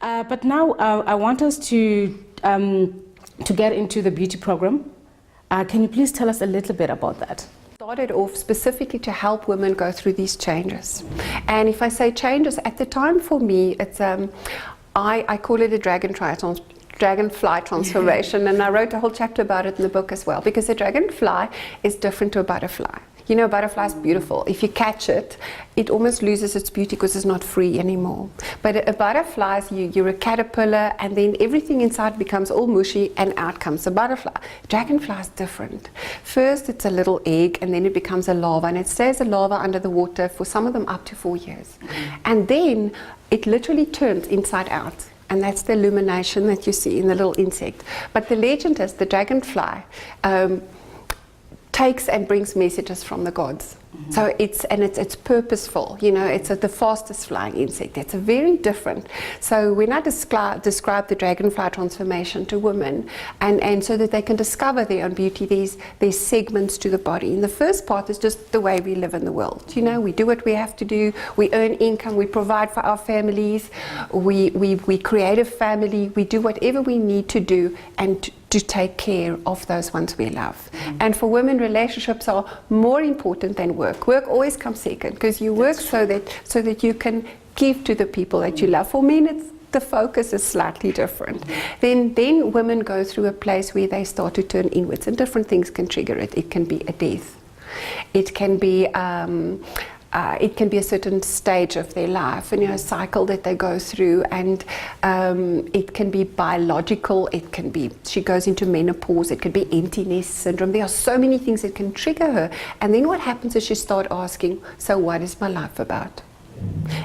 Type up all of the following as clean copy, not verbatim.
But now I want us to get into the beauty program. Can you please tell us a little bit about that? Started off specifically to help women go through these changes. And if I say changes, at the time for me, it's I call it a dragonfly transformation, and I wrote a whole chapter about it in the book as well, because a dragonfly is different to a butterfly. You know, a butterfly is beautiful. If you catch it, it almost loses its beauty because it's not free anymore. But a butterfly, you're a caterpillar, and then everything inside becomes all mushy, and out comes a butterfly. Dragonfly is different. First, it's a little egg, and then it becomes a larva, and it stays a larva under the water for some of them up to 4 years. And then it literally turns inside out. And that's the illumination that you see in the little insect. But the legend is the dragonfly takes and brings messages from the gods. So it's purposeful, you know, it's the fastest flying insect. It's a very different. So when I describe the dragonfly transformation to women, and so that they can discover their own beauty, there's segments to the body. And the first part is just the way we live in the world. You know, we do what we have to do, we earn income, we provide for our families, we create a family, we do whatever we need to do and to take care of those ones we love. And for women, relationships are more important than work. Work always comes second, because you work so that you can give to the people that you love. For men, the focus is slightly different. Then women go through a place where they start to turn inwards, and different things can trigger it. It can be a death. It can be a certain stage of their life, and, you know, a cycle that they go through, and it can be biological, it can be she goes into menopause, it could be empty nest syndrome. There are so many things that can trigger her, and then what happens is she starts asking, so what is my life about?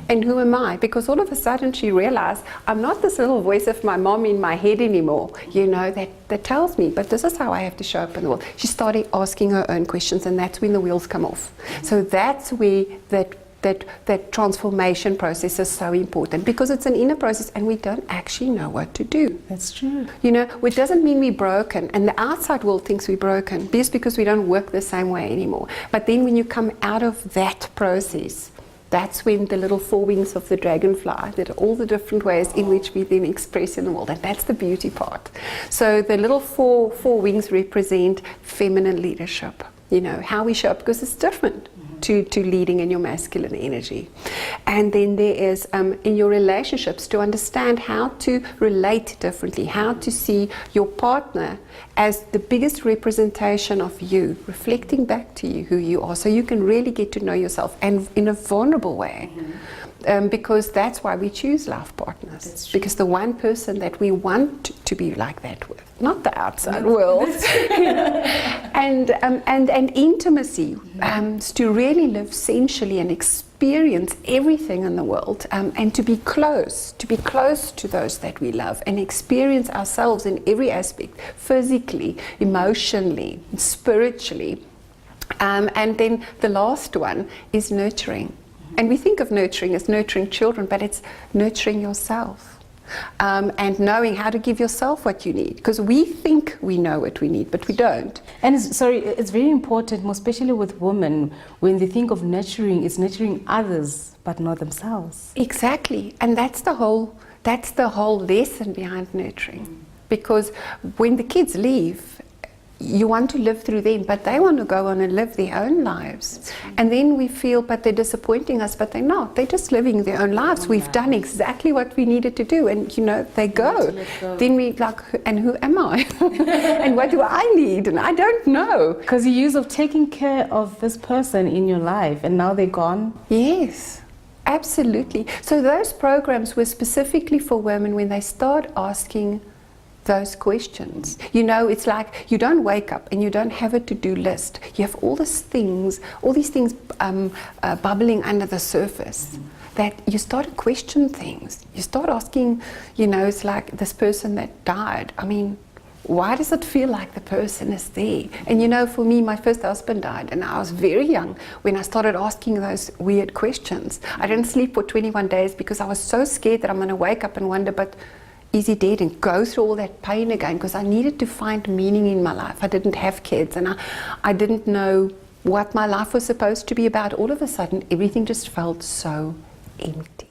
And who am I? Because all of a sudden she realized, I'm not this little voice of my mom in my head anymore, you know, that tells me, but this is how I have to show up in the world. She started asking her own questions, and that's when the wheels come off. So that's where that transformation process is so important, because it's an inner process and we don't actually know what to do. That's true. You know, it doesn't mean we're broken, and the outside world thinks we're broken just because we don't work the same way anymore. But then when you come out of that process, that's when the little 4 wings of the dragonfly, that are all the different ways in which we then express in the world, and that's the beauty part. So the little four wings represent feminine leadership, you know, how we show up, because it's different to leading in your masculine energy. And then there is in your relationships, to understand how to relate differently, how to see your partner as the biggest representation of you, reflecting back to you who you are, so you can really get to know yourself, and in a vulnerable way. Because that's why we choose life partners, because the one person that we want to be like that with, not the outside world. and intimacy, to really live sensually and experience everything in the world, and to be close to those that we love, and experience ourselves in every aspect, physically, emotionally, spiritually. And then the last one is nurturing. And we think of nurturing as nurturing children, but it's nurturing yourself, and knowing how to give yourself what you need, because we think we know what we need, but we don't. And it's very important, more especially with women, when they think of nurturing, it's nurturing others, but not themselves. Exactly, and that's the whole lesson behind nurturing. Because when the kids leave, you want to live through them, but they want to go on and live their own lives. And then we feel, but they're disappointing us, but they're not. They're just living their own lives. We've done exactly what we needed to do, and, you know, they go. Then we like, and who am I? And what do I need? And I don't know. Because the use of taking care of this person in your life, and now they're gone. Yes. Absolutely. So those programs were specifically for women when they start asking those questions. You know, it's like you don't wake up and you don't have a to-do list. You have all these things bubbling under the surface, that you start to question things. You start asking, you know, it's like this person that died. I mean, why does it feel like the person is there? And, you know, for me, my first husband died, and I was very young when I started asking those weird questions. I didn't sleep for 21 days because I was so scared that I'm going to wake up and wonder, but is he dead, and go through all that pain again, because I needed to find meaning in my life. I didn't have kids, and I didn't know what my life was supposed to be about. All of a sudden, everything just felt so empty.